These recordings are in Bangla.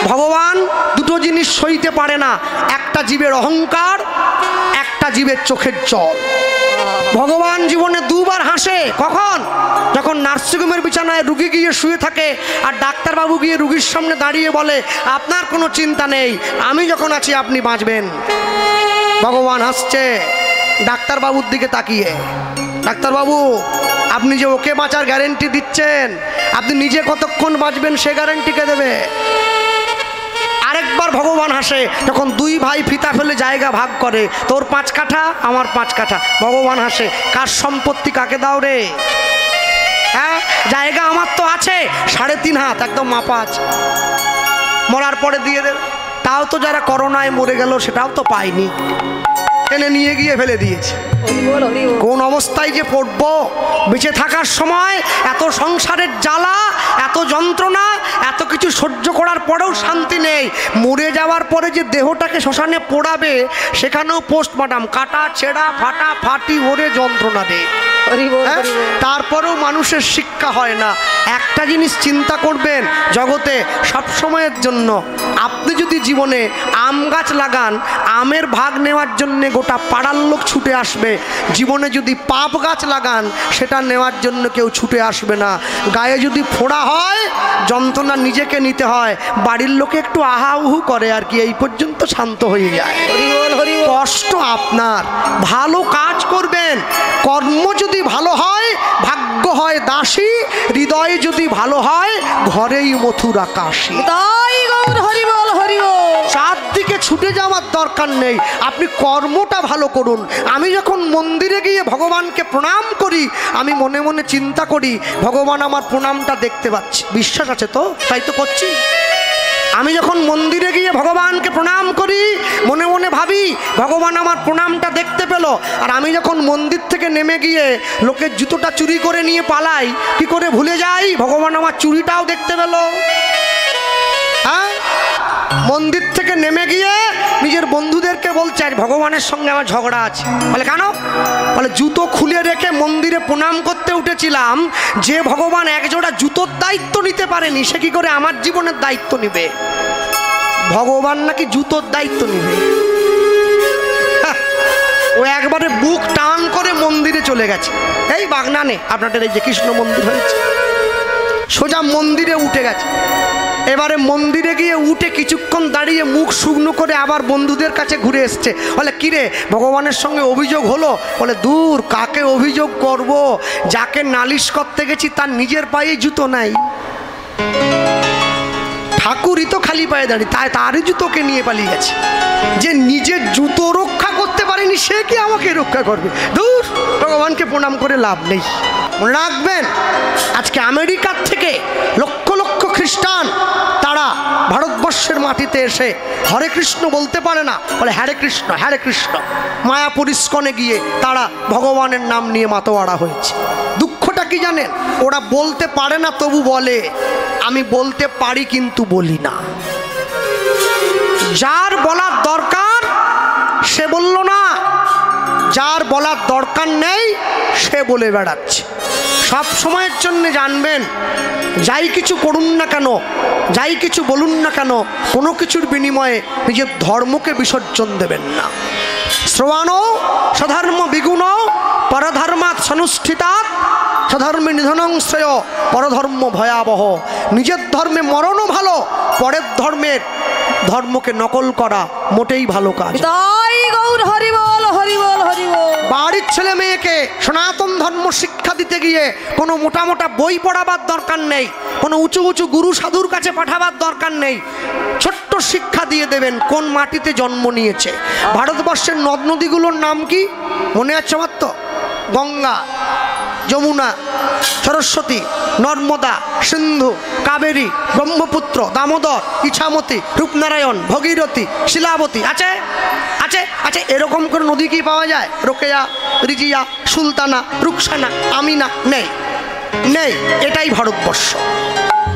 ভগবান দুটো জিনিস সইতে পারে না, একটা জীবের অহংকার, একটা জীবের চোখের জল। ভগবান জীবনে দুবার হাসে। কখন? যখন নার্সিংহোমের বিছানায় রুগী গিয়ে শুয়ে থাকে আর ডাক্তারবাবু গিয়ে রুগীর সামনে দাঁড়িয়ে বলে, আপনার কোনো চিন্তা নেই, আমি যখন আছি আপনি বাঁচবেন। ভগবান হাসছে ডাক্তারবাবুর দিকে তাকিয়ে। ডাক্তারবাবু, আপনি যে ওকে বাঁচার গ্যারেন্টি দিচ্ছেন, আপনি নিজে কতক্ষণ বাঁচবেন সে গ্যারেন্টি কে দেবে? আরেকবার ভগবান হাসে যখন দুই ভাই ফিতা ফেলে জায়গা ভাগ করে, তোর 5 কাঠা আমার 5 কাঠা। ভগবান হাসে, কার সম্পত্তি কাকে দাও রে? হ্যাঁ, জায়গা আমার তো আছে 3.5 হাত, একদম মাপা আছে, মরার পরে দিয়ে দেবে। তাও তো যারা করোনায় মরে গেল সেটাও তো পায়নি, টেনে নিয়ে গিয়ে ফেলে দিয়েছে। কোন অবস্থায় যে পড়বো? বেঁচে থাকার সময় এত সংসারের জ্বালা, এত যন্ত্রণা, এত কিছু সহ্য করার পরেও শান্তি নেই। মরে যাওয়ার পরে যে দেহটাকে শ্মশানে পোড়াবে সেখানেও পোস্টমর্টম, কাটা ছেঁড়া ফাটা ফাটি ওরে যন্ত্রণা দেয়। তারপরেও মানুষের শিক্ষা হয় না। একটা জিনিস চিন্তা করবেন, জগতে সব সময়ের জন্য আপনি যদি জীবনে আম গাছ লাগান, আমের ভাগ নেওয়ার জন্য গোটা পাড়ার লোক ছুটে আসবে। জীবনে যদি পাপ গাছ লাগান, সেটা নেওয়ার জন্য কেউ ছুটে আসবে না। গায়ে যদি ফোড়া হয়, যন্ত্রণা নিজেকে নিতে হয়, বাড়ির লোকে একটু আহা উহু করে আর কি, এই পর্যন্ত শান্ত হয়ে যায়। কষ্ট আপনার। ভালো কাজ করবেন, কর্ম যদি ভালো হয় ভাগ্য হয় দাসী, হৃদয় যদি ভালো হয় ঘরেই মথুর আকাশী। তাই গৌর হরি বল, হরি বল। চারদিকে ছুটে যাওয়ার দরকার নেই, আপনি কর্মটা ভালো করুন। আমি যখন মন্দিরে গিয়ে ভগবানকে প্রণাম করি, আমি মনে মনে চিন্তা করি ভগবান আমার প্রণামটা দেখতে পাচ্ছে। বিশ্বাস আছে তো? তাই তো করছি। আমি যখন মন্দিরে গিয়ে ভগবানকে প্রণাম করি, মনে মনে ভাবি ভগবান আমার প্রণামটা দেখতে পেল। আর আমি যখন মন্দির থেকে নেমে গিয়ে লোকের জুতোটা চুরি করে নিয়ে পালাই, কি করে ভুলে যাই ভগবান আমার চুরিটাও দেখতে পেল? হ্যাঁ, মন্দির থেকে নেমে গিয়ে নিজের বন্ধুদেরকে বলছে আজ ভগবানের সঙ্গে আমার ঝগড়া আছে। বলে কেন? বলে জুতো খুলে রেখে মন্দিরে প্রণাম করতে উঠেছিলাম, যে ভগবান একজোড়া জুতোর দায়িত্ব নিতে পারেনি, সে কি করে আমার জীবনের দায়িত্ব নিবে? ভগবান নাকি জুতোর দায়িত্ব নিবে? ও একবারে বুক টান করে মন্দিরে চলে গেছে। এই বাগনানে আপনাদের এই যে কৃষ্ণ মন্দির হয়েছে, সোজা মন্দিরে উঠে গেছে। এবারে মন্দিরে গিয়ে উঠে কিছুক্ষণ দাঁড়িয়ে মুখ শুকনো করে আবার বন্ধুদের কাছে ঘুরে এসছে। বলে কিরে, ভগবানের সঙ্গে অভিযোগ হলো? বলে দূর, কাকে অভিযোগ করব? যাকে নালিশ করতে গেছি তার নিজের পায়ে জুতো নাই। ঠাকুরই তো খালি পায়ে দাঁড়িয়ে, তারই জুতোকে নিয়ে পালিয়ে গেছে। যে নিজের জুতো রক্ষা করতে পারেনি সে কি আমাকে রক্ষা করবে? দূর, ভগবানকে প্রণাম করে লাভ নেই। মনে রাখবেন, আজকে আমেরিকার থেকে লক্ষ লক্ষ খ্রিস্টান তারা ভারতবর্ষের মাটিতে এসে হরে কৃষ্ণ বলতে পারে না, বলে হরে কৃষ্ণ হরে কৃষ্ণ। মায়াপুর ইস্কনে গিয়ে তারা ভগবানের নাম নিয়ে মাতোয়ারা হয়েছে। দুঃখটা কি জানেন? ওরা বলতে পারে না তবু বলে আমি বলতে পারি কিন্তু বলি না। যার বলার দরকার সে বলল না, যার বলার দরকার নেই সে বলে বেড়াচ্ছে। সব সময়ের জন্য জানবেন, যাই কিছু করুন না কেন, যাই কিছু বলুন না কেন, কোনো কিছুর বিনিময়ে নিজের ধর্মকে বিসর্জন দেবেন না। শ্রবাণো স্বধর্ম বিগুণ পরধর্মাৎ সনুষ্ঠিতাৎ স্বধর্মে নিধনং শ্রেয় পরধর্ম ভয়াবহ। নিজের ধর্মে মরণও ভালো, পরের ধর্মকে নকল করা মোটেই ভালো কাজ। তাই গৌর হরি বল, হরি বল, হরি বল। বাড়ির ছেলে মেয়েকে সনাতন ধর্ম শিক্ষা দিতে গিয়ে কোনো মোটা মোটা বই পড়াবার দরকার নেই, কোনো উঁচু উঁচু গুরু সাধুর কাছে পাঠাবার দরকার নেই। ছোট্ট শিক্ষা দিয়ে দেবেন কোন মাটিতে জন্ম নিয়েছে। ভারতবর্ষের নদ নদীগুলোর নাম কি মনে আছে আমার? তো গঙ্গা, যমুনা, সরস্বতী, নর্মদা, সিন্ধু, কাবেরী, ব্রহ্মপুত্র, দামোদর, ইছামতি, রূপনারায়ণ, ভগীরথী, শিলাবতী আছে আছে আছে। এরকম করে নদী কি পাওয়া যায়? রোকেয়া, রিজিয়া, সুলতানা, রুকসানা, আমিনা নেই, নেই। এটাই ভারতবর্ষ।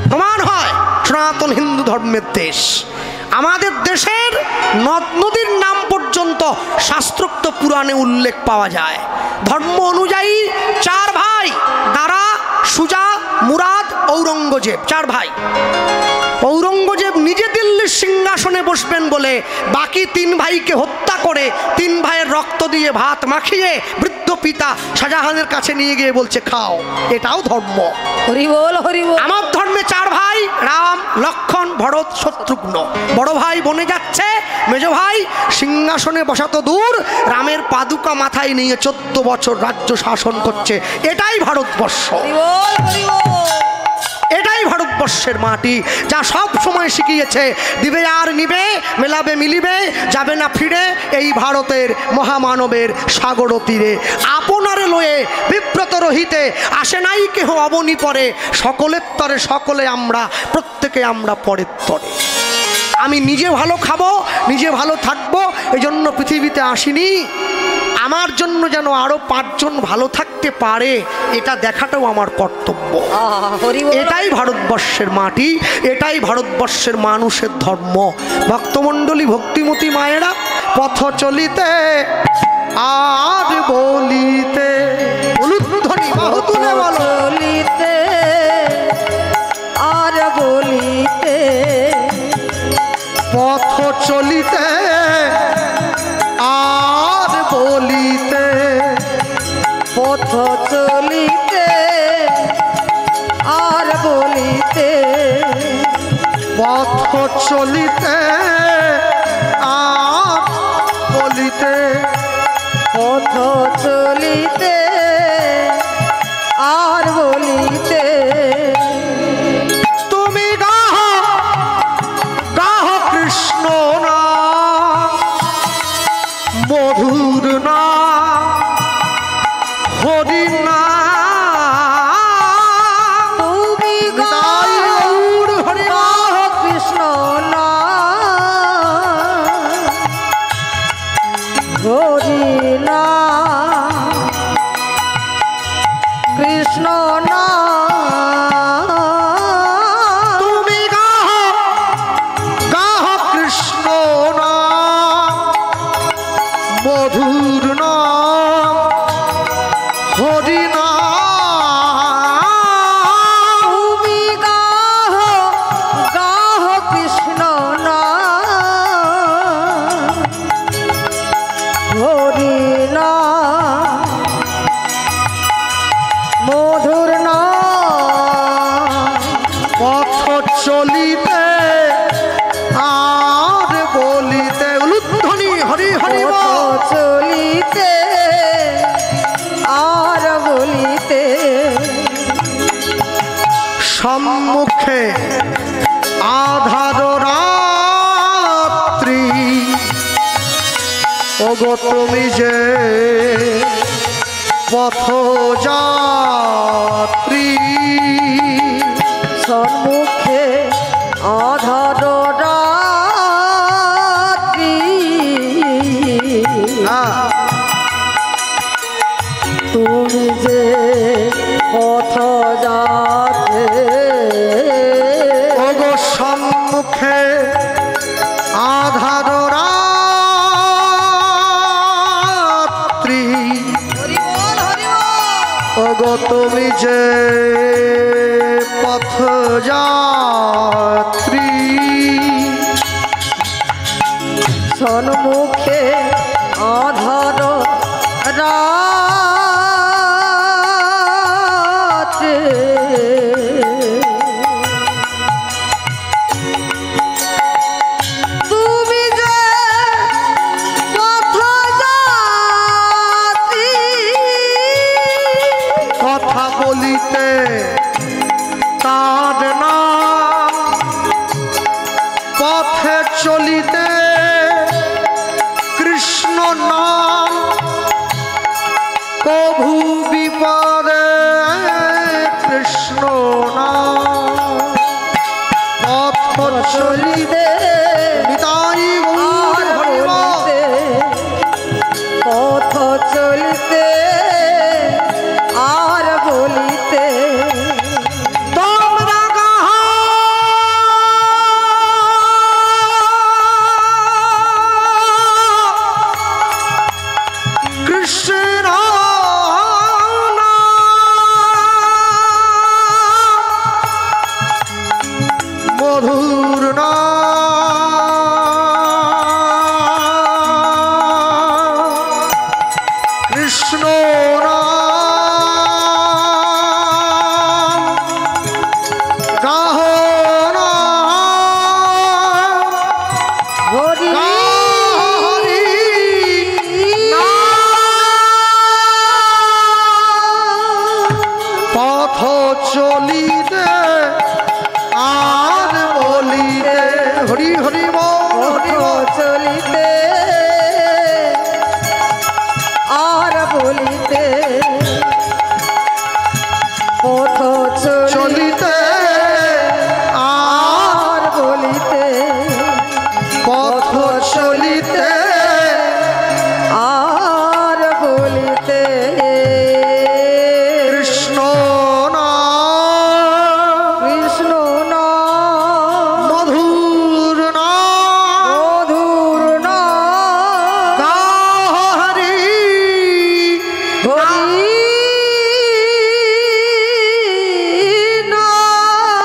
প্রমাণ হয় সনাতন হিন্দু ধর্মের দেশ। আমাদের দেশের নদ নদীর নাম পর্যন্ত শাস্ত্রোক্ত পুরাণে উল্লেখ পাওয়া যায়। ধর্ম অনুযায়ী 4 ভাই, দারা, সুজা, মুরাদ, ঔরঙ্গজেব, 4 ভাই। ঔরঙ্গজেব নিজে দিল্লি সিংহাসনে বসবেন বলে বাকি 3 ভাইকে হত্যা করে 3 ভাইয়ের রক্ত দিয়ে ভাত মাখিয়ে বৃদ্ধ পিতা শাহজাহানের কাছে নিয়ে গিয়ে বলছে খাও, এটাও ধর্ম। হরি বল হরি বল। আমার ধর্মে 4 ভাই, রাম লক্ষণ ভরত শত্রুঘ্ন। বড় ভাই বনে যাচ্ছে, মেজ ভাই সিংহাসনে বসা তো দূর, রামের পাদুকা মাথায় নিয়ে 14 বছর রাজ্য শাসন করছে। এটাই ভারতবর্ষ, হরি বল হরি বল। এটাই ভারতবর্ষের মাটি, যা সব সময় শিখিয়েছে দিবে আর নিবে, মেলাবে মিলিবে, যাবে না ফিরে এই ভারতের মহামানবের সাগর তীরে। আপনারে লয়ে বিব্রত রহিতে আসে নাই কেহ অবনি পরে, সকলের তরে সকলে আমরা, প্রত্যেকে আমরা পরের তরে। আমি নিজে ভালো খাবো, নিজে ভালো থাকবো, এই জন্য পৃথিবীতে আসিনি। আমার জন্য যেন আরো 5 জন ভালো থাকতে পারে, এটা দেখাটাও আমার কর্তব্য। হরি বল। এটাই ভারতবর্ষের মাটি, এটাই ভারতবর্ষের মানুষের ধর্ম। ভক্তমণ্ডলী, ভক্তিমতী মায়েরা, পথ চলিতে আর বলিতে, উলুধ্বনি বাহু তুলে বলো, চলিতে আর বলিতে, পথ চলিতে আর বলিতে, পথ চলিতে আর বলিতে, পথ চলিতে আর বলিতে, পথ চলিতে আর বলিতে। তুমি গাহ গাহ কৃষ্ণ না মধুর না হরি না, তুমি তাই গৌর হরি গাহ কৃষ্ণ না হরি না, কৃষ্ণ না। তুমি গাহ গাহ কৃষ্ণ না মধুর না হরি না, তুমি গাহ গাহ কৃষ্ণ না হরি না মধুর না, পথ চলিতে আর বলিতে, উলুধ্বনি হরি হরি বল। পথ চলিতে আর বলিতে, সম্মুখে আধার রাত্রি, ওগো তুমি যে পথ যাত্রী, সম্মুখে আধার রাত্রি, তুমি যে পথ যাত্রে, ওগো সম্মুখে আধার রাত্রি, হরি বল হরি বল। ওগো তুমি যে পথ যাত্রী, সম্মুখে আধার রাত্রে, তুমি যে পথ যাত্রী, কথা বলিতে তার নাম, পথে চলিতে কৃষ্ণ নাম, কভু বিপদে কৃষ্ণ নাম, পথ চলিতে নিতাই গৌর হরি বল। পথ চলিতে আর বলিতে, তোমরা গাহ কৃষ্ণ নাম, মধুর নাম হরি হরি বল হরি বল। চলিতে আর বলিতে পথ চলিতে আর বলিতে পথ চলিতে আর বলিতে কৃষ্ণ নাম কৃষ্ণ নাম মধুর নাম মধুর নাম গাও হরি হরি নাম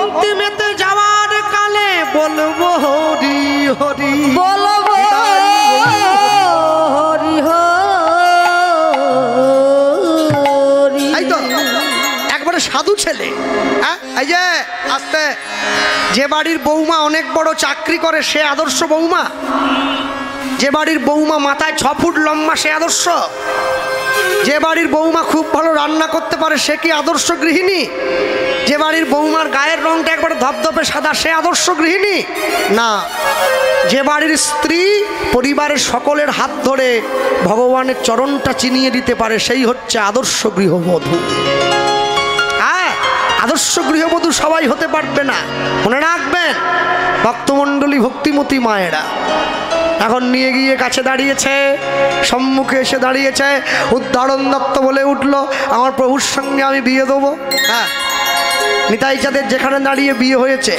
অন্তিমেতে যাওয়ার কালে বলবো হরি হরি বলবো হরি হরি এই তো একবারে সাধু ছেলে। হ্যাঁ এই যে আস্তে, যে বাড়ির বৌমা অনেক বড় চাকরি করে সে আদর্শ বৌমা, যে বাড়ির বৌমা মাথায় 6 ফুট লম্বা সে আদর্শ, যে বাড়ির বৌমা খুব ভালো রান্না করতে পারে সে কি আদর্শ গৃহিণী, যে বাড়ির বৌমার গায়ের রংটা একবারে ধপধপে সাদা সে আদর্শ গৃহিণী না, যে বাড়ির স্ত্রী পরিবারের সকলের হাত ধরে ভগবানের চরণটা চিনিয়ে দিতে পারে সেই হচ্ছে আদর্শ গৃহবধূ। হ্যাঁ, আদর্শ গৃহবধূ সবাই হতে পারবে না, মনে রাখবেন। ভক্তমণ্ডলী ভক্তিমতী মায়েরা এখন নিয়ে গিয়ে কাছে দাঁড়িয়েছে, সম্মুখে এসে দাঁড়িয়েছে। উদ্ধারণ দত্ত বলে উঠল, আমার প্রভুর সঙ্গে আমি বিয়ে দেবো। হ্যাঁ, নিতাই চাঁদের যেখানে দাঁড়িয়ে বিয়ে হয়েছে,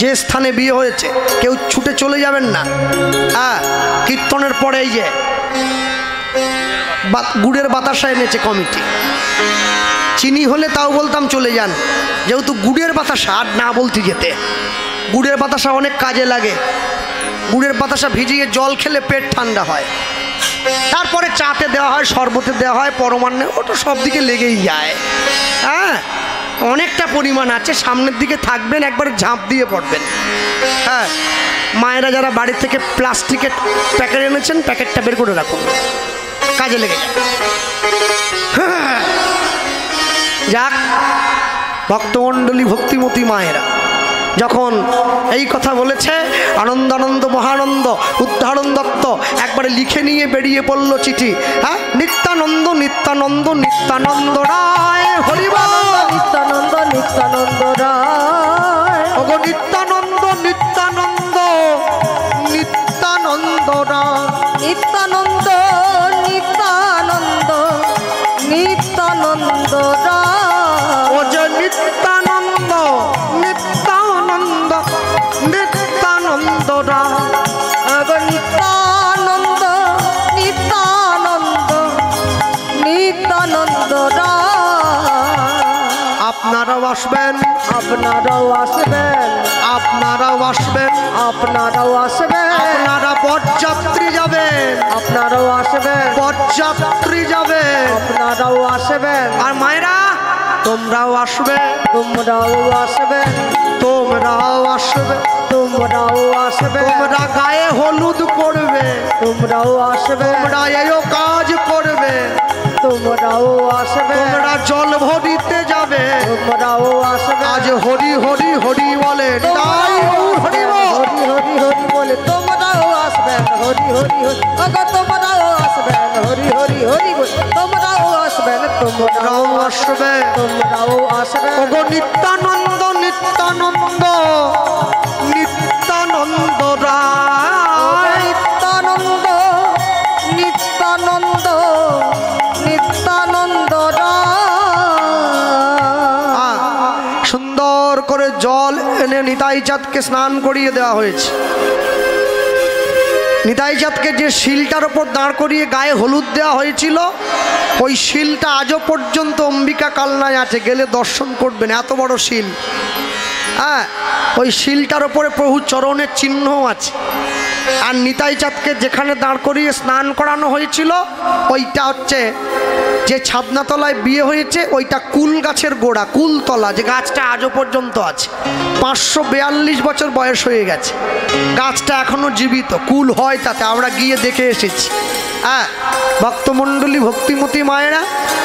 যে স্থানে বিয়ে হয়েছে, কেউ ছুটে চলে যাবেন না। হ্যাঁ, কীর্তনের পরে এই যে গুড়ের বাতাসা এনেছে কমিটি, চিনি হলে তাও বলতাম চলে যান, যেহেতু গুড়ের বাতাসা আর না বলতে যেতে। গুড়ের বাতাসা অনেক কাজে লাগে, গুড়ের বাতাসা ভিজিয়ে জল খেলে পেট ঠান্ডা হয়, তারপরে চাতে দেওয়া হয়, শরবতে দেওয়া হয়, পরমান্নে, ওটা সব দিকে লেগেই যায়। হ্যাঁ, অনেকটা পরিমাণ আছে, সামনের দিকে থাকবেন, একবারে ঝাঁপ দিয়ে পড়বেন। হ্যাঁ, মায়েরা যারা বাড়ি থেকে প্লাস্টিকের প্যাকেট এনেছেন প্যাকেটটা বের করে রাখুন, কাজে লেগে যায়। হ্যাঁ, যাক, ভক্তমণ্ডলী ভক্তিমতী মায়েরা যখন এই কথা বলেছে, আনন্দানন্দ মহানন্দ উদ্ধারণ দত্ত একবারে লিখে নিয়ে বেরিয়ে পড়ল চিঠি। হ্যাঁ, নিত্যানন্দ নিত্যানন্দ নিত্যানন্দ রায় হরিবল, নিত্যানন্দ নিত্যানন্দ রায় ওগো নিত্যানন্দ নিত্যানন্দ নিত্যানন্দ রায়, নিত্যানন্দ নিত্যানন্দ নিত্যানন্দ রায় ও যে নিত্যানন্দ নিত্যানন্দ নিত্যানন্দ রায়, নিত্যানন্দ নিত্যানন্দ নিত্যানন্দ রায় আপনারাও আসবেন, আপনারাও আসবেন আপনারাও আসবেন, আপনারাও আসবেন আপনারা বরযাত্রী যাবেন, আপনারাও আসবেন বরযাত্রী যাবেন। আপনারাও আসবেন আর মায়েরা তোমরাও আসবে, তোমরাও আসবেন তোমরাও আসবে, তোমরাও আসবেন তোমরা গায়ে হলুদ করবে, তোমরাও আসবেন তোমরা এও কাজ করবে, তোমরাও আসবেন তোমরা জল ভরিতে যাবে। তোমরাও আসবেন আজ হরি হরি হরি বলে তাই হরি বল। হরি হরি হরি বলে তোমরাও আসবেন হরি হরি হরি ওগো তোমরাও আসবেন হরি হরি হরি বলে তোমরাও আসবেন তোমরাও আসবে, তোমরাও আসবেন ওগো নিত্যানন্দ নিত্যানন্দ নিত্যানন্দ রায়, নিত্যানন্দ নিত্যানন্দ নিত্যানন্দ রায় সুন্দর করে জল এনে নিতাই চাঁদকে স্নান করিয়ে দেওয়া হয়েছে। নিতাই চাঁদকে যে শিলটার ওপর দাঁড় করিয়ে গায়ে হলুদ দেওয়া হয়েছিল, ওই শিলটা আজও পর্যন্ত অম্বিকা কালনায় আছে, গেলে দর্শন করবেন, এত বড় শিল। হ্যাঁ, ওই শিলটার ওপরে প্রভু চরণের চিহ্নও আছে। আর নিতাই চাঁদকে যেখানে দাঁড় করিয়ে স্নান করানো হয়েছিল ওইটা হচ্ছে যে ছাদনাতলায় বিয়ে হয়েছে, ওইটা কুল গাছের গোড়া, কুলতলা, যে গাছটা আজও পর্যন্ত আছে। 542 বছর বয়স হয়ে গেছে, গাছটা এখনো জীবিত, কুল হয় তাতে, আমরা গিয়ে দেখে এসেছি। হ্যাঁ, ভক্তমণ্ডলী ভক্তিমতী মায়েরা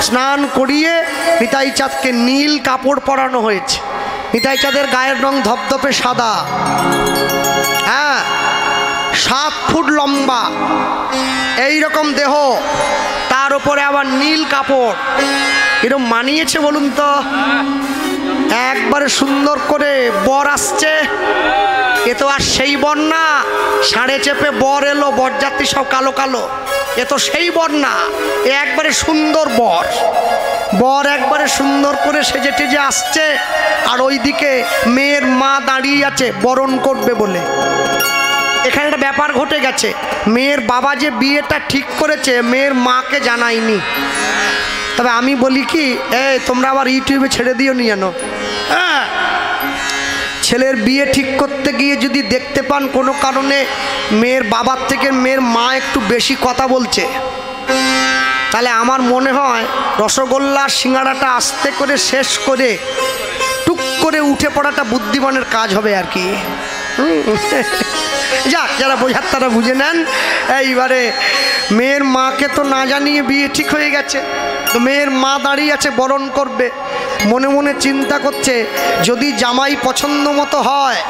স্নান করিয়ে নিতাই চাঁদকে নীল কাপড় পরানো হয়েছে। নিতাই চাঁদের গায়ের রং ধপধপে সাদা, হ্যাঁ 7 ফুট লম্বা, এই রকম দেহ, তার উপরে আবার নীল কাপড়। এরকম মানিয়েছে বলুন তো? একবারে সুন্দর করে বর আসছে। এ তো আর সেই বর না, ষাঁড়ে চেপে বর এলো, বরযাত্রী সব কালো কালো। এ তো সেই বর না, এ একবারে সুন্দর বর। বর একবারে সুন্দর করে সেজে টেজে আসছে, আর ওইদিকে মেয়ের মা দাঁড়িয়ে আছে বরণ করবে বলে। এখানে একটা ব্যাপার ঘটে গেছে, মেয়ের বাবা যে বিয়েটা ঠিক করেছে মেয়ের মাকে জানায়নি। তবে আমি বলি কি, তোমরা আবার ইউটিউবে ছেড়ে দিও নি যেন। হ্যাঁ, ছেলের বিয়ে ঠিক করতে গিয়ে যদি দেখতে পান কোনো কারণে মেয়ের বাবার থেকে মেয়ের মা একটু বেশি কথা বলছে, তাহলে আমার মনে হয় রসগোল্লা সিঙ্গাড়াটা আস্তে করে শেষ করে টুক করে উঠে পড়াটা বুদ্ধিমানের কাজ হবে আর কি। যাক, যারা বোঝার তারা বুঝে নেন। এইবারে মেয়ের মাকে তো না জানিয়ে বিয়ে ঠিক হয়ে গেছে, তো মেয়ের মা দাঁড়িয়ে আছে বরণ করবে। মনে মনে চিন্তা করছে, যদি জামাই পছন্দ মতো হয়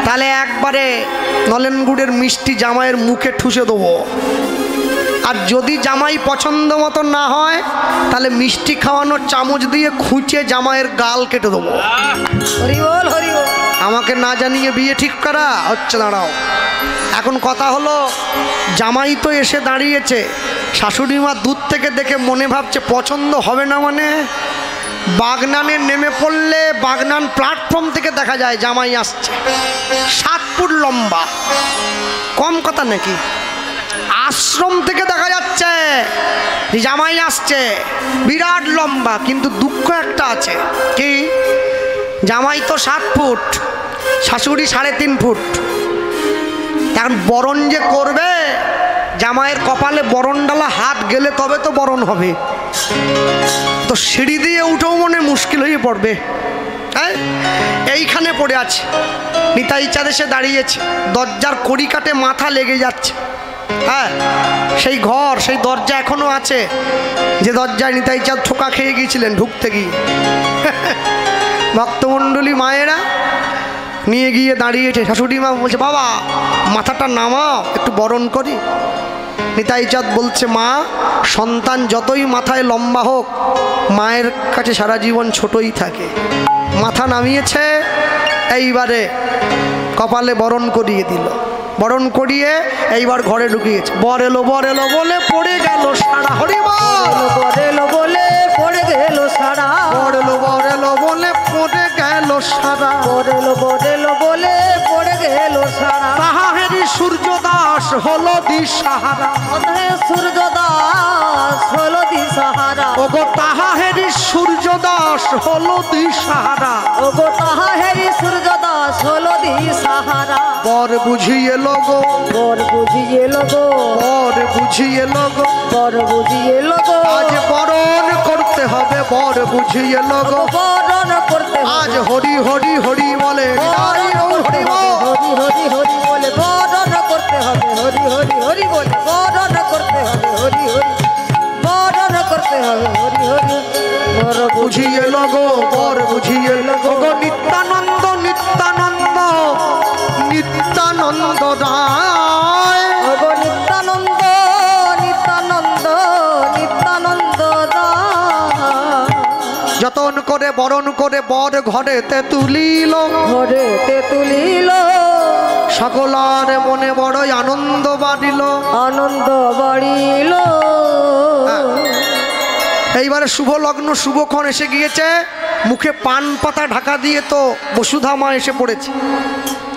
তাহলে একবারে নলেন গুড়ের মিষ্টি জামাইয়ের মুখে ঠুসে দেবো, আর যদি জামাই পছন্দ মতো না হয় তাহলে মিষ্টি খাওয়ানোর চামচ দিয়ে খুঁচে জামাইয়ের গাল কেটে দেবো। হরি বল, হরি বল। আমাকে না জানিয়ে বিয়ে ঠিক করা হচ্ছে। দাঁড়াও, এখন কথা হলো, জামাই তো এসে দাঁড়িয়েছে, শাশুড়ি মা দূর থেকে দেখে মনে ভাবছে পছন্দ হবে না, মানে বাগনানে নেমে পড়লে বাগনান প্ল্যাটফর্ম থেকে দেখা যায় জামাই আসছে, 7 ফুট লম্বা, কম কথা নাকি? আশ্রম থেকে দেখা যাচ্ছে জামাই আসছে, বিরাট লম্বা। কিন্তু দুঃখ একটা আছে, কি? জামাই তো 7 ফুট, শাশুড়ি 3.5 ফুট। এখন বরণ যে করবে, জামাইয়ের কপালে বরণ ডালা হাত গেলে তবে তো বরণ হবে, তো সিঁড়ি দিয়ে উঠেও মনে মুশকিল হয়ে পড়বে। হ্যাঁ, এইখানে পড়ে আছে, নিতাই চাঁদ এসে দাঁড়িয়েছে, দরজার কড়ি কাটে মাথা লেগে যাচ্ছে। হ্যাঁ, সেই ঘর, সেই দরজা এখনো আছে, যে দরজায় নিতাই চাঁদ ঠোকা খেয়ে গিয়েছিলেন ঢুকতে গিয়ে। ভক্তমণ্ডলী মায়েরা নিয়ে গিয়ে দাঁড়িয়েছে, শাশুড়ি মা বলছে, বাবা মাথাটা নামাও, একটু বরণ করি। নিতাই চাঁদ বলছে, মা, সন্তান যতই মাথায় লম্বা হোক মায়ের কাছে সারা জীবন ছোটই থাকে। মাথা নামিয়েছে, এইবারে কপালে বরণ করিয়ে দিল। বরণ করিয়ে এইবার ঘরে ঢুকিয়েছে। বর এলো বলে পড়ে গেল সারা। হরি বল। বর এলো বলে পড়ে গেল সারা। বর এলো বলে পড়ে গেল সারা। বর এলো বলে পড়ে গেল সারা। তাহারি সূর্য দাস হলো দিশাহারা। সূর্য দাস হলো দিশাহারা। ওগো তাহারি সূর্য দাস হলো দিশাহারা। ওগো তাহারি সূর্য দাস হলো দিশাহারা। বর বুঝিয়ে লগো, বর বুঝিয়ে লগো, বর বুঝিয়ে লগো, বর বুঝিয়ে লগো। আজ বরণ করতে হবে, বর বুঝিয়ে লগো, বরণ করতে হবে। আজ হরি হরি হরি বলে হরি হরি হরি হরি বলে বরণ করতে হবে। হরি হরি হরি বলে বরণ করতে হবে। হরি হরি বরণ করতে হবে। হরি হরি বর বুঝিয়ে লগো, বর বুঝিয়ে লগো। নিত্যানন্দ নিত্যানন্দ নিত্যানন্দ রায়। ওগো নিত্যানন্দ নিত্যানন্দ নিত্যানন্দ দাস। যতন করে বরণ করে বর ঘরেতে তুলিল, ঘরেতে তুলিল। সকলার মনে বড়ই আনন্দ বাড়িল, আনন্দ বাড়িল। এইবারে শুভ লগ্ন শুভক্ষণ এসে গিয়েছে। মুখে পান পাতা ঢাকা দিয়ে তো বসুধা মা এসে পড়েছে।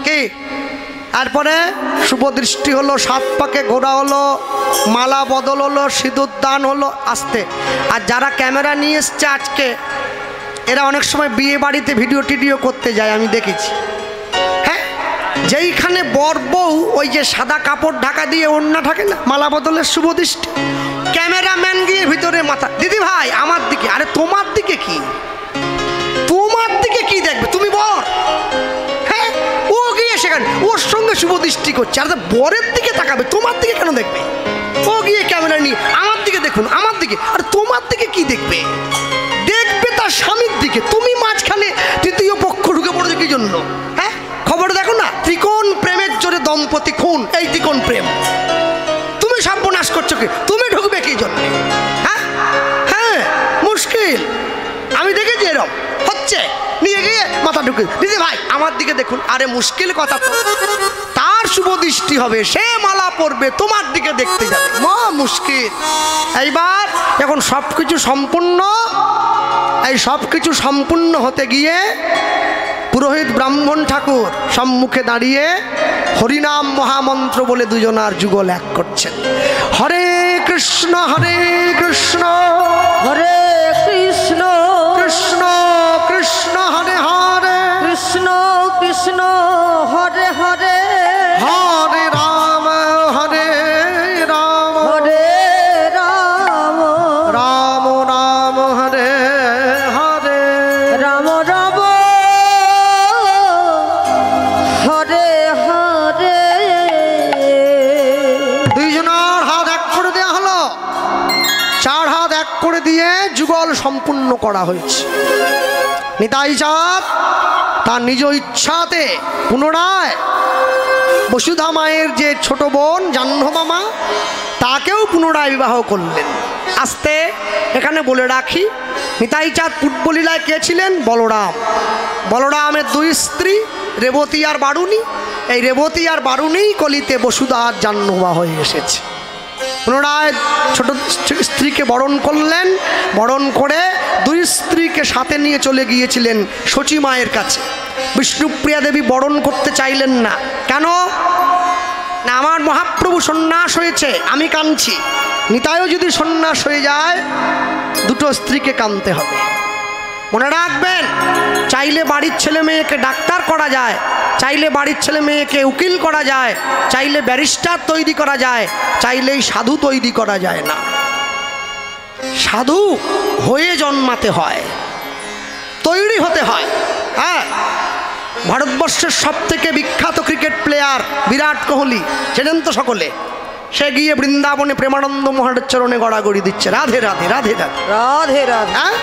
কি তারপরে শুভ দৃষ্টি হলো, 7 পাকে ঘোরা হলো, মালা বদল হলো, সিঁদুর দান হলো আস্তে। আর যারা ক্যামেরা নিয়ে এসছে আজকে, এরা অনেক সময় বিয়ে বাড়িতে ভিডিও টিডিও করতে যায়, আমি দেখেছি। হ্যাঁ, যেইখানে বর বউ ওই যে সাদা কাপড় ঢাকা দিয়ে ওড়না থাকে না, মালা বদলের শুভ দৃষ্টি, ক্যামেরাম্যান গিয়ে ভিতরে মাথা, দিদি ভাই আমার দিকে। আরে তোমার দিকে কি? তোমার দিকে কি দেখবে? তুমি বর। হ্যাঁ, ও গিয়ে সেখানে ওর সঙ্গে শুভ দৃষ্টি করছে, আর বরের দিকে তাকাবে, তোমার দিকে কেন দেখবে? ও গিয়ে ক্যামেরা নিয়ে আমার দিকে দেখুন, আমার দিকে। আর তোমার দিকে কি দেখবে? দেখবে তার স্বামীর দিকে। তুমি মাঝখানে তৃতীয় পক্ষ জন্য? হ্যাঁ, খবর দেখো না, ত্রিকোণ প্রেমের জোরে দম্পতি খুন, এই ত্রিকোণ প্রেম। তুমি সর্বনাশ করছো কি? তুমি ঢুকবে কি জন্য? হ্যাঁ হ্যাঁ, মুশকিল। আমি দেখেছি এরকম হচ্ছে, নিয়ে গিয়ে মাথা ঢুকে, দিদি ভাই আমার দিকে দেখুন। আরে মুশকিল কথা তো, তার শুভ দৃষ্টি হবে, সে মালা পরবে, তোমার দিকে দেখতে যাবে, মুশকিল। এইবার এখন সব কিছু সম্পূর্ণ, এই সব কিছু সম্পূর্ণ হতে গিয়ে পুরোহিত ব্রাহ্মণ ঠাকুর সম্মুখে দাঁড়িয়ে হরিনাম মহামন্ত্র বলে দুজনার যুগল এক করছেন। হরে কৃষ্ণ হরে কৃষ্ণ কৃষ্ণ কৃষ্ণ হরে হরে, কৃষ্ণ কৃষ্ণ হরে হরে, হরে রাম হরে রাম, রাম রাম হরে হরে, রাম রাম হরে হরে। দুইজনের হাত এক করে দেওয়া হলো, 4 হাত এক করে দিয়ে যুগল সম্পূর্ণ করা হয়েছে। নিতাই চাঁদ তার নিজ ইচ্ছাতে পুনরায় বসুধা মায়ের যে ছোট বোন জাহ্নমামা, তাকেও পুনরায় বিবাহ করলেন। আস্তে এখানে বলে রাখি, নিতাই চাঁদ পূর্বলীলায় কে ছিলেন? বলরাম। বলরামের 2 স্ত্রী, রেবতী আর বারুণী। এই রেবতী আর বারুণী কলিতে বসুধা আর জাহ্নমা হয়ে এসেছে। পুনরায় ছোট স্ত্রীকে বরণ করলেন, বরণ করে 2 স্ত্রীকে সাথে নিয়ে চলে গিয়েছিলেন শচী মায়ের কাছে। বিষ্ণুপ্রিয়া দেবী বরণ করতে চাইলেন না। কেন না? আমার মহাপ্রভু সন্ন্যাস হয়েছে, আমি কাঁদছি। নিতাইও যদি সন্ন্যাস হয়ে যায়, 2 স্ত্রীকে কাঁদতে হবে। মনে রাখবেন, চাইলে বাড়ির ছেলে মেয়েকে ডাক্তার করা যায়, চাইলে বাড়ির ছেলে মেয়েকে উকিল করা যায়, চাইলে ব্যারিস্টার তৈরি করা যায়, চাইলেই সাধু তৈরি করা যায় না। সাধু হয়ে জন্মাতে হয়, তৈরি হতে হয়। হ্যাঁ, ভারতবর্ষের সবথেকে বিখ্যাত ক্রিকেট প্লেয়ার বিরাট কোহলি, চেনেন তো সকলে। সে গিয়ে বৃন্দাবনে প্রেমানন্দ মহারাজের চরণে গড়াগড়ি দিচ্ছে, রাধে রাধে রাধে রাধে রাধে রাধে। হ্যাঁ,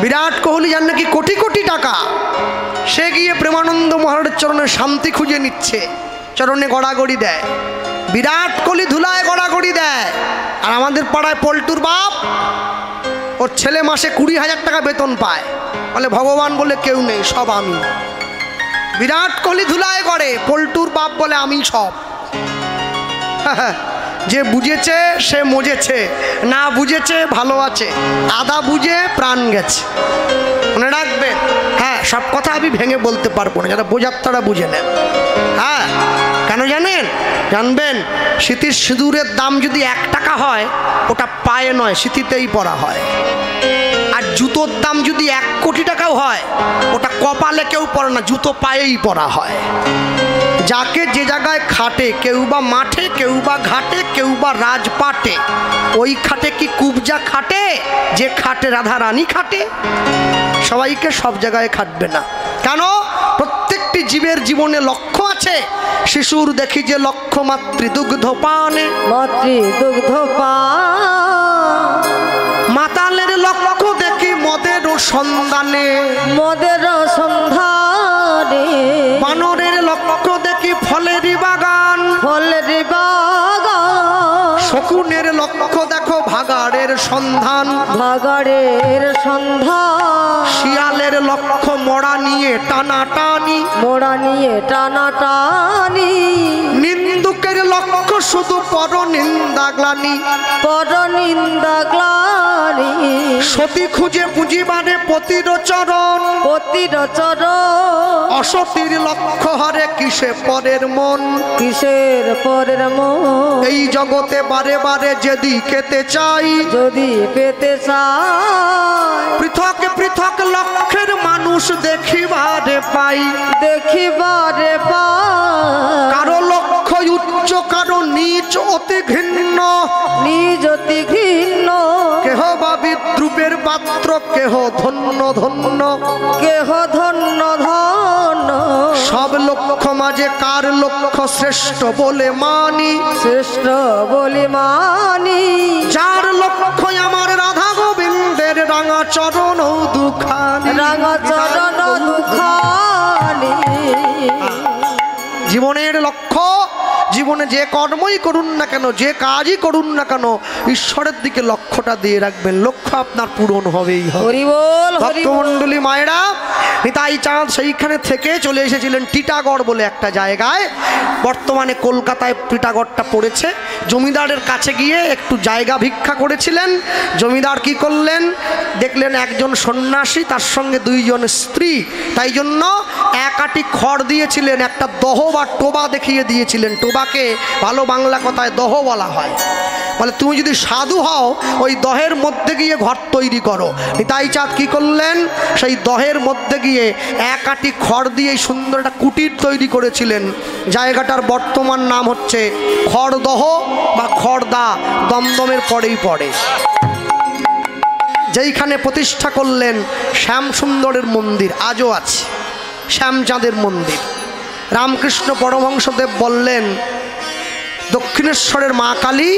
বিরাট কোহলি যার নাকি কোটি কোটি টাকা, সে গিয়ে প্রেমানন্দ মহারাজের চরণে শান্তি খুঁজে নিচ্ছে, চরণে গড়াগড়ি দেয়। বিরাট কোহলি ধুলায় গড়াগড়ি দেয়, আর আমাদের পাড়ায় পল্টুর বাপ, ওর ছেলে মাসে 20,000 টাকা বেতন পায়, বলে ভগবান বলে কেউ নেই, সব আমি। বিরাট কোহলি ধুলায় গড়ে, পল্টুর বাপ বলে আমি সব। যে বুঝেছে সে মজেছে, না বুঝেছে ভালো আছে, আদা বুঝে প্রাণ গেছে। মনে রাখবেন, হ্যাঁ, সব কথা আমি ভেঙে বলতে পারবো না, যারা বোঝার তারা বুঝে নেন। হ্যাঁ, কেন জানেন? জানবেন, সিঁথির সিঁদুরের দাম যদি 1 টাকা হয়, ওটা পায়ে নয় সিঁথিতেই পরা হয়। আর জুতোর দাম যদি 1 কোটি টাকাও হয়, ওটা কপালে কেউ পরে না, জুতো পায়েই পরা হয়। যাকে যে জায়গায় খাটে, কেউ বা মাঠে, কেউ বা ঘাটে, কেউ বা রাজপাটে, ওই খাটে কি কুবজা খাটে? যে খাটে রাধা রানী খাটে। সবাইকে সব জায়গায় খাটবে না। কেন? প্রত্যেকটি জীবের জীবনে লক্ষ্য আছে। শিশুর দেখি যে লক্ষ্য মাতৃদুগ্ধ পানে, মাতৃদুগ্ধ পান। মাতালের লক্ষ্য দেখি মদের সন্ধানে, মদের সন্ধানে। বানরের লক্ষ্য দেখি ফলের বাগান, ফলের বাগান। শকুনের লক্ষ্য দেখো ভাগাড়ের সন্ধান, ভাগাড়ের সন্ধান। শিয়ালের লক্ষ্য মরা নিয়ে টানাটানি, মোড়া নিয়ে টানাটানি। নিন্দুকের লক্ষ্য শুধু পর নিন্দা গ্লানি, পর নিন্দা গ্লানি। সতী খুঁজে পুঁজিবারে পতির চরণ, পতির চরণ। অসতীর লক্ষ্য হরে কিসে পরের মন, কিসের পরের মন। এই জগতে বারে বারে যেদিকেতে চাই, যদি পেতে চাই। পৃথক পৃথক লক্ষ্যের মানুষ দেখিবারে পাই, দেখিবারে পাই। কারো লক্ষ্য উচ্চ, কারো নিচ অতি ঘৃণ্য, নিজ অতি ঘৃণ্য। কেহ বা বিদ্রুপের পাত্র, কেহ ধন্য ধন্য। কেহ ধন্য ধন্য। সব লক্ষ্য মাঝে কার লক্ষ্য শ্রেষ্ঠ বলে মানি, শ্রেষ্ঠ বলি মানি। যার লক্ষ্য আমার রাধা গোবিন্দের রাঙা চরণ দুখানি, রাঙা চরণ দুখানি। জীবনের লক্ষ্য, জীবনে যে কর্মই করুন না কেন, যে কাজই করুন না কেন, ঈশ্বরের দিকে লক্ষ্যটা দিয়ে রাখবেন, লক্ষ্য আপনার পূরণ হবেই হবে। হরি বল, হরি বল। ভক্তমণ্ডলী মায়েরা, নিতাই চাঁদ সেইখানে থেকে চলে এসেছিলেন টিটাগড় বলে একটা জায়গায়। বর্তমানে কলকাতায় টিটাগড়টা পড়েছে। জমিদারের কাছে গিয়ে একটু জায়গা ভিক্ষা করেছিলেন। জমিদার কি করলেন, দেখলেন একজন সন্ন্যাসী, তার সঙ্গে দুইজন স্ত্রী, তাই জন্য এক আটি খড় দিয়েছিলেন, একটা দহ বা টোবা দেখিয়ে দিয়েছিলেন। টোবাকে ভালো বাংলা কথায় দহ বলা হয়। বলে তুমি যদি সাধু হও ওই দহের মধ্যে গিয়ে ঘর তৈরি করো। নিতাই চাঁদ কী করলেন, সেই দহের মধ্যে গিয়ে এক আটি খড় দিয়ে সুন্দর একটা কুটির তৈরি করেছিলেন। জায়গাটার বর্তমান নাম হচ্ছে খড়দহ বা খড়দা, দমদমের পরেই পড়ে। যেইখানে প্রতিষ্ঠা করলেন শ্যামসুন্দরের মন্দির, আজও আছে শ্যামচাঁদের মন্দির। রামকৃষ্ণ পরমহংসদেব বললেন, দক্ষিণেশ্বরের মা কালী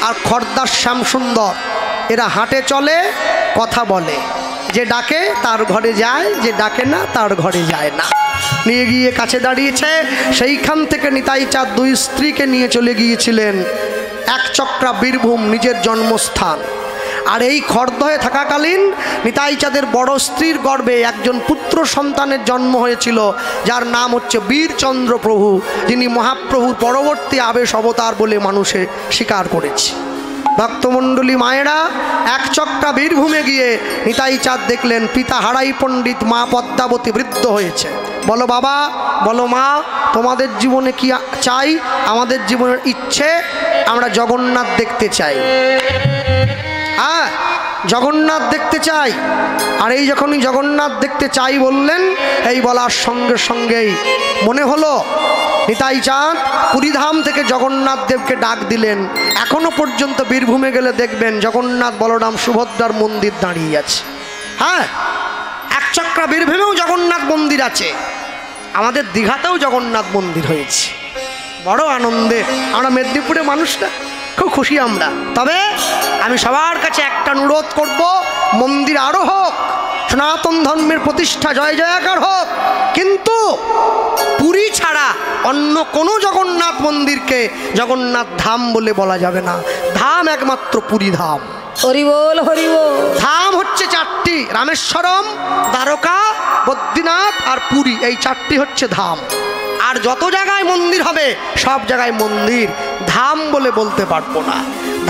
আর খড়দার শ্যামসুন্দর এরা হাঁটে চলে, কথা বলে, যে ডাকে তার ঘরে যায়, যে ডাকে না তার ঘরে যায় না। নিয়ে গিয়ে কাছে দাঁড়িয়েছে। সেইখান থেকে নিতাই চাঁদ দুই স্ত্রীকে নিয়ে চলে গিয়েছিলেন একচক্রা বীরভূম, নিজের জন্মস্থান। আর এই খড়দহে থাকাকালীন নিতাই চাঁদের বড় স্ত্রীর গর্ভে একজন পুত্র সন্তানের জন্ম হয়েছিল, যার নাম হচ্ছে বীরচন্দ্র প্রভু, যিনি মহাপ্রভুর পরবর্তী আবেশ অবতার বলে মানুষে স্বীকার করেছে। ভক্তমণ্ডলী মায়েরা, একচক্রা বীরভূমে গিয়ে নিতাই চাঁদ দেখলেন পিতা হারাই পণ্ডিত, মা পদ্মাবতী বৃদ্ধ হয়েছে। বলো বাবা, বলো মা, তোমাদের জীবনে কি চাই? আমাদের জীবনের ইচ্ছে, আমরা জগন্নাথ দেখতে চাই। হ্যাঁ, জগন্নাথ দেখতে চাই। আর এই যখনই জগন্নাথ দেখতে চাই বললেন, এই বলার সঙ্গে সঙ্গেই মনে হলো নিতাই চাঁদ পুরীধাম থেকে জগন্নাথ দেবকে ডাক দিলেন। এখনো পর্যন্ত বীরভূমে গেলে দেখবেন জগন্নাথ, বলরাম, সুভদ্রার মন্দির দাঁড়িয়ে আছে। হ্যাঁ, একচক্রা বীরভূমেও জগন্নাথ মন্দির আছে। আমাদের দীঘাতেও জগন্নাথ মন্দির হয়েছে। বড় আনন্দে আমরা মেদিনীপুরে মানুষরা খুব খুশি আমরা। তবে আমি সবার কাছে একটা অনুরোধ করব, মন্দির আরও হোক, সনাতন ধর্মের প্রতিষ্ঠা জয় জয়াকার হোক, কিন্তু পুরী ছাড়া অন্য কোনো জগন্নাথ মন্দিরকে জগন্নাথ ধাম বলে বলা যাবে না। ধাম একমাত্র পুরী ধাম। হরি বল, হরি বল। ধাম হচ্ছে চারটি, রামেশ্বরম, দ্বারকা, বদ্রীনাথ আর পুরী, এই চারটি হচ্ছে ধাম। আর যত জায়গায় মন্দির হবে সব জায়গায় মন্দির, ধাম বলে বলতে পারবো না।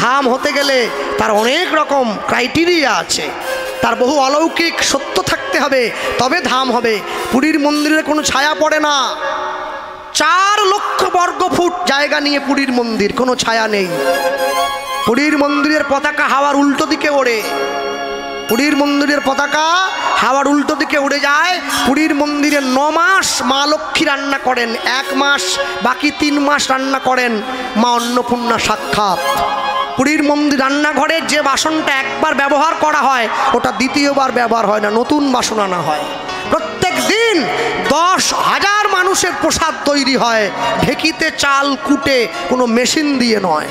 ধাম হতে গেলে তার অনেক রকম ক্রাইটেরিয়া আছে, তার বহু অলৌকিক সত্য থাকতে হবে, তবে ধাম হবে। পুরীর মন্দিরের কোনো ছায়া পড়ে না। 4 লক্ষ বর্গ ফুট জায়গা নিয়ে পুরীর মন্দির, কোনো ছায়া নেই। পুরীর মন্দিরের পতাকা হাওয়ার উল্টো দিকে ওড়ে। পুরীর মন্দিরের পতাকা হাওয়ার উল্টো দিকে উড়ে যায়। পুরীর মন্দিরে 9 মাস মা লক্ষ্মী রান্না করেন, 1 মাস, বাকি 3 মাস রান্না করেন মা অন্নপূর্ণা সাক্ষাৎ। পুরীর মন্দির রান্নাঘরে যে বাসনটা একবার ব্যবহার করা হয় ওটা দ্বিতীয়বার ব্যবহার হয় না, নতুন বাসন আনা হয়। প্রত্যেক দিন 10,000 মানুষের প্রসাদ তৈরি হয়, ঢেকিতে চাল কুটে, কোনো মেশিন দিয়ে নয়।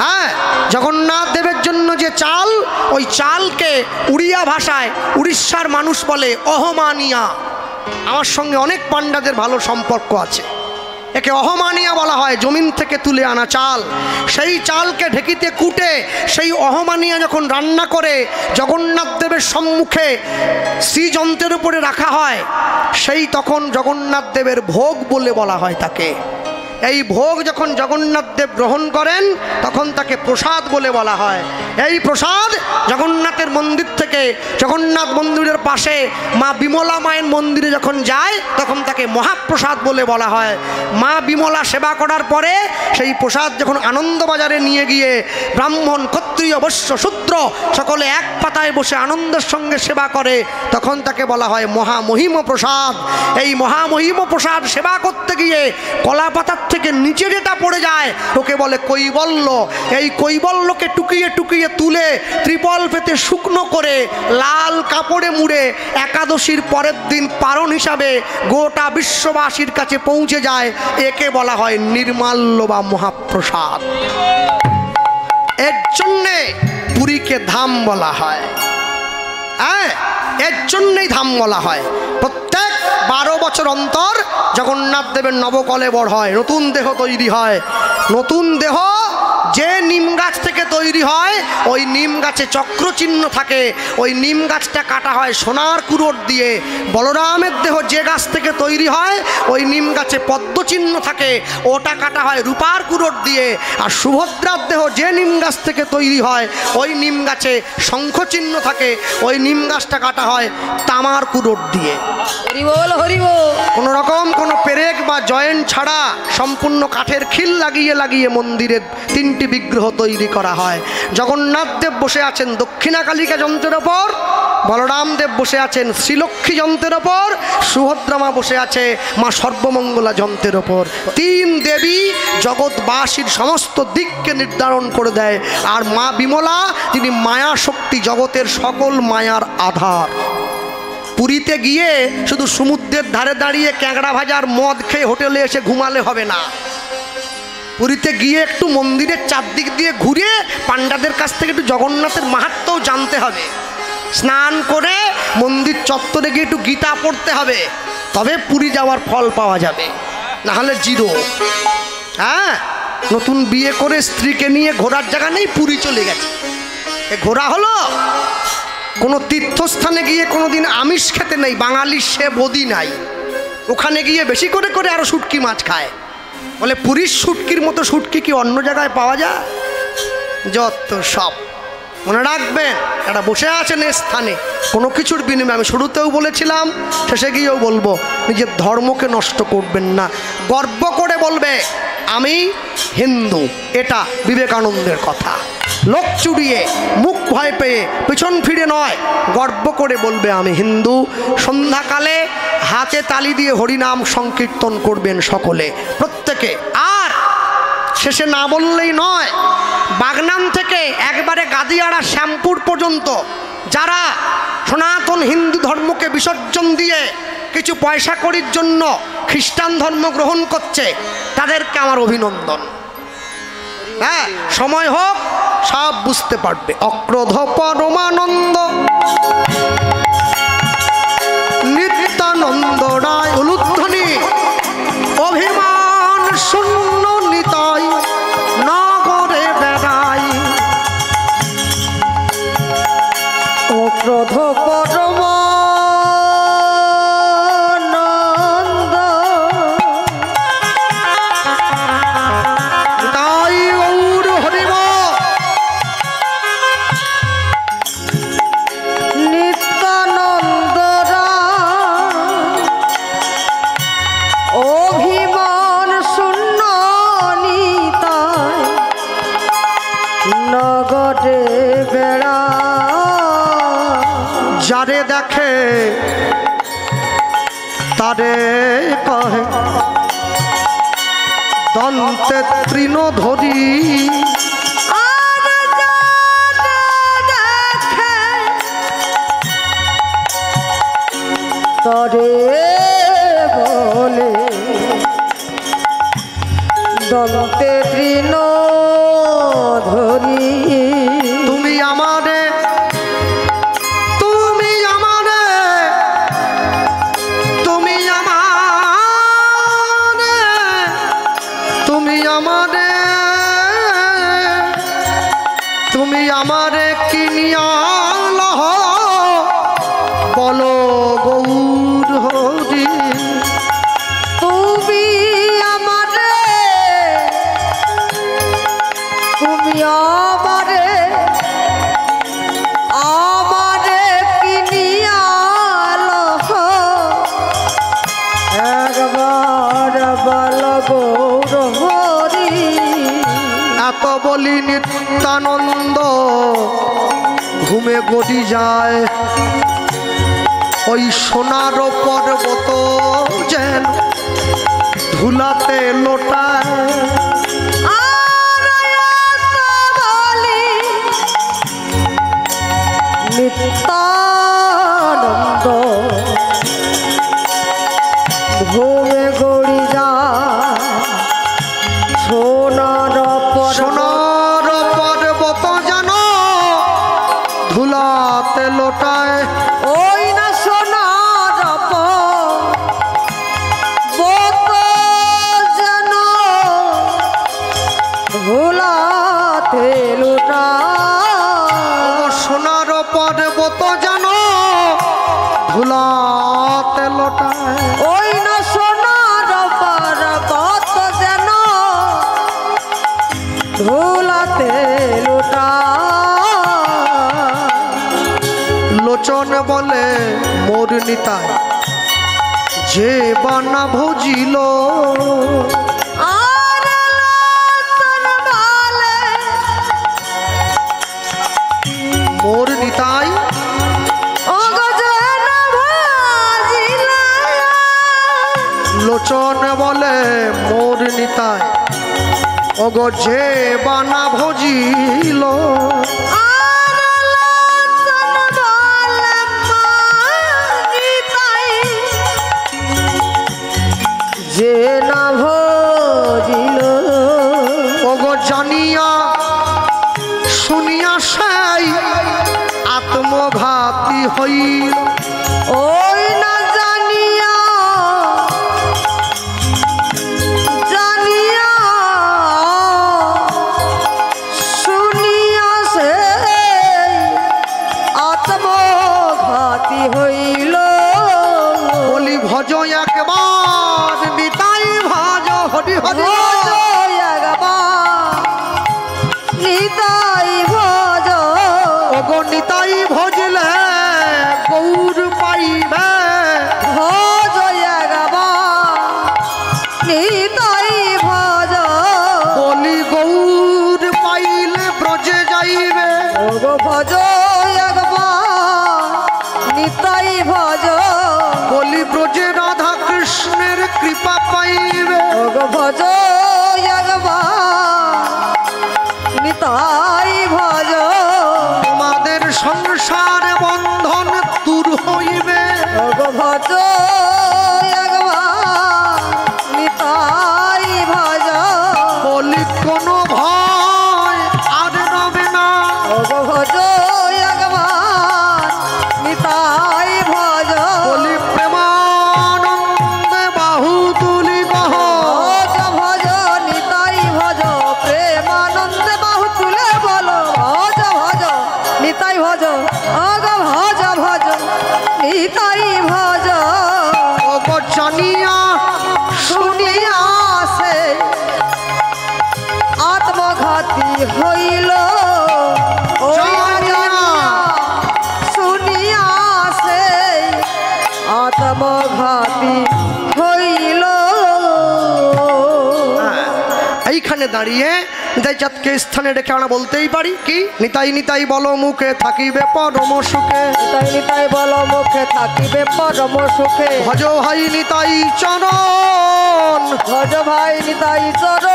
হ্যাঁ, জগন্নাথ দেবের জন্য যে চাল, ওই চালকে উড়িয়া ভাষায় উড়িষ্যার মানুষ বলে অহমানিয়া। আমার সঙ্গে অনেক পাণ্ডাদের ভালো সম্পর্ক আছে। একে অহমানিয়া বলা হয়, জমিন থেকে তুলে আনা চাল। সেই চালকে ঢেকিতে কুটে সেই অহমানিয়া যখন রান্না করে জগন্নাথ দেবের সম্মুখে শ্রীযন্ত্রের উপরে রাখা হয়, সেই তখন জগন্নাথ দেবের ভোগ বলে বলা হয় তাকে। এই ভোগ যখন জগন্নাথ দেব গ্রহণ করেন তখন তাকে প্রসাদ বলে বলা হয়। এই প্রসাদ জগন্নাথের মন্দির থেকে, জগন্নাথ মন্দিরের পাশে মা বিমলা মায়ের মন্দিরে যখন যায় তখন তাকে মহাপ্রসাদ বলে বলা হয়। মা বিমলা সেবা করার পরে সেই প্রসাদ যখন আনন্দবাজারে নিয়ে গিয়ে ব্রাহ্মণ, ক্ষত্রিয়, বৈশ্য, শূদ্র সকলে এক পাতায় বসে আনন্দের সঙ্গে সেবা করে, তখন তাকে বলা হয় মহামহিম প্রসাদ। এই মহামহিম প্রসাদ সেবা করতে গিয়ে কলা পাতার থেকে নিচে যেটা পড়ে যায় ওকে বলে কৈবল্য। এই কৈবল্যকে টুকিয়ে টুকিয়ে তুলে ত্রিপল পেতে শুকনো করে লাল কাপড়ে মুড়ে একাদশীর পরের দিন পারণ হিসাবে গোটা বিশ্ববাসীর কাছে পৌঁছে যায়। একে বলা হয় নির্মাল্য বা মহাপ্রসাদ। এর জন্যে পুরীকে ধাম বলা হয়। হ্যাঁ, এর জন্যই ধাম বলা হয়। প্রত্যেক 12 বছর অন্তর জগন্নাথ দেবের নবকলেবর হয়, নতুন দেহ তৈরি হয়। নতুন দেহ যে নিম গাছ থেকে তৈরি হয়, ওই নিম গাছে চক্রচিহ্ন থাকে, ওই নিম গাছটা কাটা হয় সোনার কুরোট দিয়ে। বলরামের দেহ যে গাছ থেকে তৈরি হয়, ওই নিম গাছে পদ্মচিহ্ন থাকে, ওটা কাটা হয় রূপার কুরোট দিয়ে। আর সুভদ্রার দেহ যে নিম গাছ থেকে তৈরি হয়, ওই নিম গাছে শঙ্খচিহ্ন থাকে, ওই নিম গাছটা কাটা হয় তামার কুরোট দিয়ে। হরি বল হরি বল। কোনো রকম কোনো পেরেক বা জয়েন্ট ছাড়া সম্পূর্ণ কাঠের খিল লাগিয়ে লাগিয়ে মন্দিরের 3টি বিগ্রহ তৈরি করা হয়। জগন্নাথ দেব বসে আছেন দক্ষিণাকালিকা যন্ত্রের ওপর, বলরাম দেব বসে আছেন শ্রীলক্ষ্মী যন্ত্রের ওপর, সুভদ্রা মা বসে আছে মা সর্বমঙ্গলা যন্ত্রের ওপর। 3 দেবী জগৎবাসীর সমস্ত দিককে নির্ধারণ করে দেয়। আর মা বিমলা, তিনি মায়া শক্তি, জগতের সকল মায়ার আধার। পুরীতে গিয়ে শুধু সমুদ্রের ধারে দাঁড়িয়ে ক্যাংড়া ভাজার মদ খেয়ে হোটেলে এসে ঘুমালে হবে না। পুরীতে গিয়ে একটু মন্দিরের চারদিক দিয়ে ঘুরে পাণ্ডাদের কাছ থেকে একটু জগন্নাথের মাহাত্ম্যও জানতে হবে। স্নান করে মন্দির চত্বরে গিয়ে একটু গীতা পড়তে হবে, তবে পুরী যাওয়ার ফল পাওয়া যাবে, নাহলে জিরো। হ্যাঁ, নতুন বিয়ে করে স্ত্রীকে নিয়ে ঘোরার জায়গা নেই, পুরী চলে গেছে। এ ঘোরা হলো? কোনো তীর্থস্থানে গিয়ে কোনো দিন আমিষ খেতে নেই, বাঙালির সে বদি নাই। ওখানে গিয়ে বেশি করে করে আরও শুটকি মাছ খায়। বলে পুরীর শুটকির মতো শুটকি কি অন্য জায়গায় পাওয়া যায়? যত সব মনে রাখবেন, এটা বসে আছেন এ স্থানে কোনো কিছুর বিনিময়ে। আমি শুরুতেও বলেছিলাম, শেষে গিয়েও বলবো, নিজের ধর্মকে নষ্ট করবেন না। গর্ব করে বলবে আমি হিন্দু, এটা বিবেকানন্দের কথা। লোক চুরিয়ে মুখ ভয় পেয়ে পিছন ফিরে নয়, গর্ব করে বলবে আমি হিন্দু। সন্ধ্যাকালে হাতে তালি দিয়ে হরিনাম সংকীর্তন করবেন সকলে, প্রত্যেকে। আর শেষে না বললেই নয়, বাগনান থেকে একবারে গাদিয়াড়া শ্যামপুর পর্যন্ত যারা সনাতন হিন্দু ধর্মকে বিসর্জন দিয়ে কিছু পয়সা কড়ির জন্য খ্রিস্টান ধর্ম গ্রহণ করছে, তাদেরকে আমার অভিনন্দন। হ্যাঁ, সময় হোক সব বুঝতে পারবে। অক্রোধ পরমানন্দ নিত্যানন্দ রায় উলুধ্বনি, অভিমান শূন্য নিতাই নগরে বেড়াই। অক্রোধ পরমানন্দ তাই গৌর হরিব নিত্যানন্দ অভিমান শূন্য নিতাই নগরে বেড়া। যারে দেখে তারে কহে দন্তে তৃণ ধরি। তরে বলে দন্তে তৃণ ধরি। তুমি আমারে, তুমি আমারে, তুমি আমারে, তুমি আমারে, তুমি আমারে কিনিয়া লহ বলো গৌর হরি। তুমি আমারে, তুমি আমারে, আমারে কিনিয়া লহ একবার বল গৌর হরি। এত বলি নিত্যানন্দ ঘুমে গড়ি যায়, ওই সোনার পর্বত যেন ধুলাতে লোটায়। নিত্যানন্দ ঘুমে গড়ি যায়, সোনার সোনার পর্বত যেন ধুলাতে লোটায়। ওই না সোনার পর্বত নিতাই যে বানা ভজিল আর লালন বলে মোর নিতাই ও গো যেন ভাজিল লোচন বলে মোর নিতাই ওগো যে বানা ভজিল যে না ভজিল ওগো জানিয়া শুনিয়া সেই আত্মঘাতী হইল ওই না জানিয়া জানিয়া শুনিয়া সে আত্মঘাতী হইল বলি ভজ একবার নিতাই ভজ হরি হরি নিতাই ভজ ওগো নিতাই ভজলে গৌর পাইবে ভজ নিতাই ভজ বলি গৌর পাইলে ব্রজে যাইবে ওগো ভজ নিতাই ভজ বলি ব্রজে রাধা কৃষ্ণের কৃপা পাইবে ওগো ভজ নিতাই ভজ তোমাদের সংসার বন্ধন দূর হইবে ওগো ভজ নিতাই ভজ বলি কোনো ভয় আর রবে না ওগো ভজ নিতাই ভজ বলি প্রেমানন্দে বাহু তুলি কহ ভজ ভজ নিতাই ভজ প্রেমানন্দে বাহু তুলে বলো ভজ ভজ নিতাই ভজ অগ ভজ ভজ নিতাই ভজ ওগো জানিয়া শুনিয়া সে আত্মঘাতী হইল জানিয়া শুনিয়া সে আত্মঘাতী হইল এইখানে দাঁড়িয়ে নিতাই চাঁদকে স্থানে রেখে আমরা বলতেই পারি কি নিতাই নিতাই বলো মুখে থাকিবে পরম সুখে নিতাই নিতাই বল মুখে থাকিবে পরম সুখে ভজ ভাই নিতাই চরণ ভজ ভাই নিতাই চর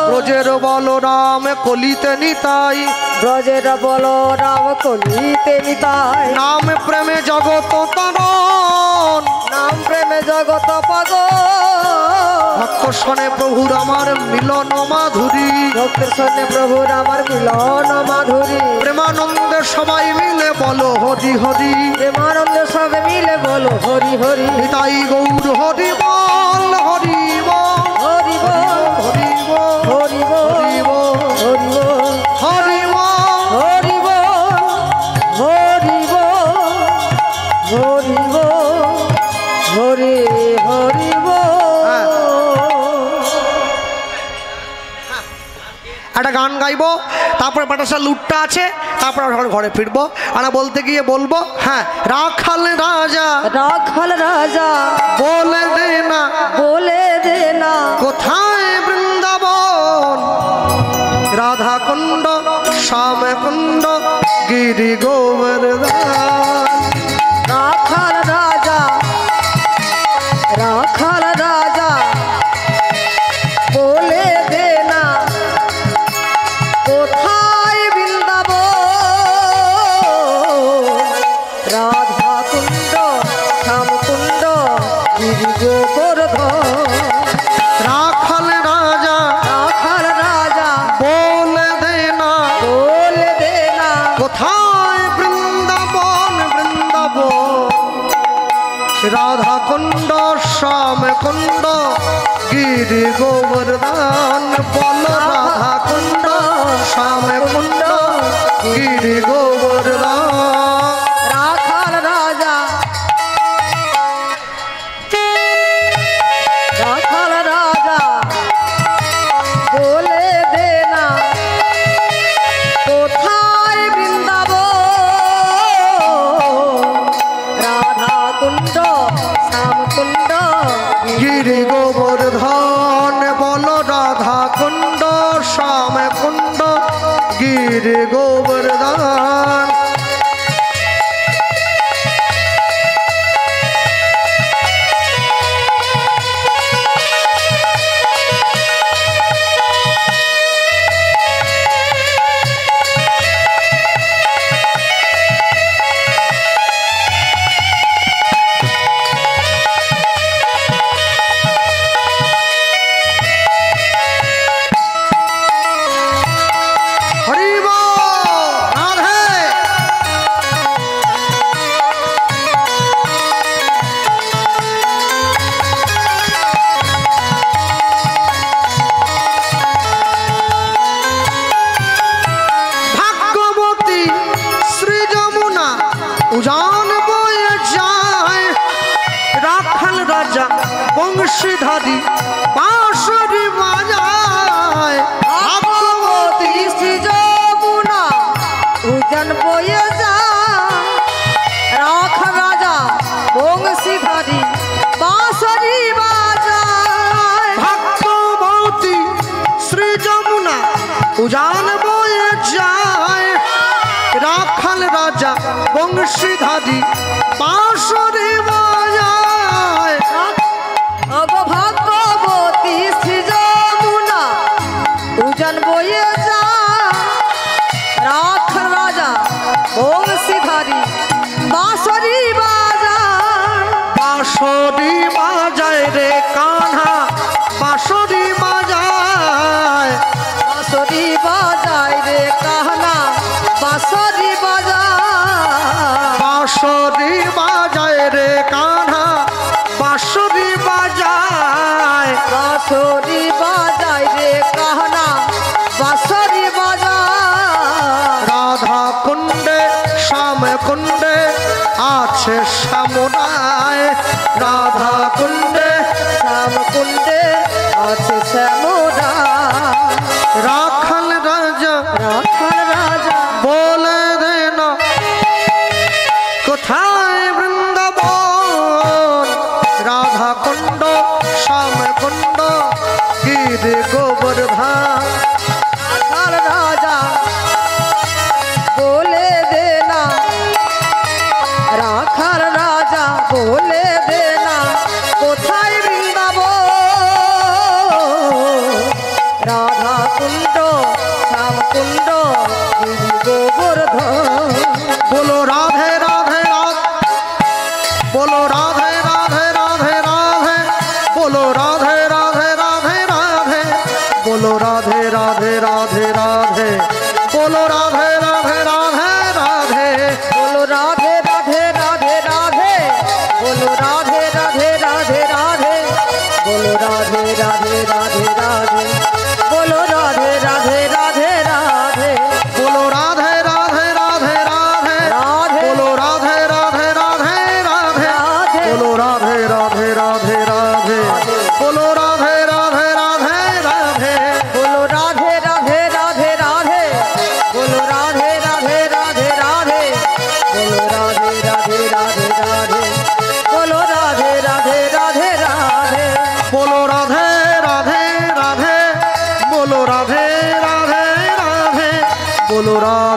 ব্রজের বল রাম কলিতে নিতাই ব্রজের বল রাম কলিতে নিতাই নাম প্রেমে জগত তরণ নাম প্রেমে জগত পাগ ভক্ত শোনে প্রভুর আমার মিলন মাধুরী ভক্তের সন্নে প্রভুর আমার মিলন মাধুরী প্রেমানন্দে সবাই মিলে বলো হরি হরি প্রেমানন্দ সবে মিলে বলো হরি হরি নিতাই গৌর হরি বল হরি বল হরি বল হরি বল হরি বল হরি বল হরি বল হরি বল হরি বল হরি বল হরি হরি হ্যাঁ। বল একটা গান গাইবো তারপরে বাটাসা লুটটা আছে তারপরে আমরা ঘরে ফিরবো আমরা বলতে গিয়ে বলবো হ্যাঁ রাখাল রাজা রাখাল রাজা বলে দে না বলে দে না কোথায় বৃন্দাবন রাধা কুণ্ড শ্যাম কুণ্ড গিরি গোবর্ধন রাখাল রাজা রাখাল রাজা বলে দে না কোথায় বৃন্দাবন রাধা কুণ্ড শ্যাম কুণ্ড গিরি গোবর্ধন রাখাল রাজা রাখাল রাজা বলে দে না বলে দে না কোথায় বৃন্দাবন বৃন্দাবন রাধা কুণ্ড শ্যাম কুণ্ড গিরি গোবর্ধন বল রাধা কুণ্ড শ্যাম কুণ্ড গিরি গোবর্ধন রাখাল রাজা রাখাল রাজা বলে দে না কোথায় বৃন্দাবন রাধা গিরি গোবর্ধন বল রাধা কুণ্ড শ্যাম কুণ্ড গিরি গোবর্ধন। বংশীধারী বাঁশরি বাজায় ভাগবতী শ্রী যমুনা উজান বয়ে যায় রাখ রাজা বংশীধারী বাঁশরি বাজায়। ভাগবতী শ্রী যমুনা উজান বয়ে যায় রাখাল রাজা বংশীধারী বাঁশরি বাজায়। ভাগবতী শ্রী যমুনা উজান বয়ে যায় রাখ রাজা বংশীধারী বাঁশরি বাজায়। বাঁশরি বাজায় রে কাन्हा বাঁশরি বাজায়। বাঁশরি বাজায় রে কাन्हा বাঁশরি বাজায়। বাঁশরি বাজায় রে কাन्हा বাঁশরি বাজায়। বাঁশরি বাজায় রে কাन्हा বাঁশরি বাজায়। রাধা কুণ্ডে শ্যাম কুণ্ডে আছে শ্যামরায়। রাধা কুণ্ডে শ্যাম কুণ্ডে আছে শ্যামরায়। রাখাল রাজা রাখাল রাজা বলে দেন কোথায় বৃন্দাবন। রাধা কুণ্ড শ্যাম কুণ্ড গিরি গোবর্ধন। রাখাল রাজা বলে দেনা রাখাল রাজা বলে দেনা কোথায় বৃন্দাবন। রাধা কুণ্ড শ্যাম কুণ্ড গিরি গোবর্ধন। बोलो राधे राधे राधे बोलो राधे राधे राधे राधे बोलो राधे राधे राधे राधे बोलो राधे राधे राधे राधे बोलो राधे राधे राधे राधे बोलो राधे राधे राधे राधे बोलो राधे राधे राधे राधे बोलो राधे राधे राधे राधे बोलो राधे राधे राधे राधे बोलो राधे राधे राधे राधे राधे बोलो राधे राधे राधे राधे राधे बोलो राधे राधे राधे राधे बोलो राधे राधे राधे राधे बोलो राधे राधे राधे राधे बोलो राधे राधे राधे राधे बोलो राधे राधे राधे राधे बोलो राधे राधे राधे राधे बोलो राधे राधे राधे बोलो राधे राधे राधे बोलो राधे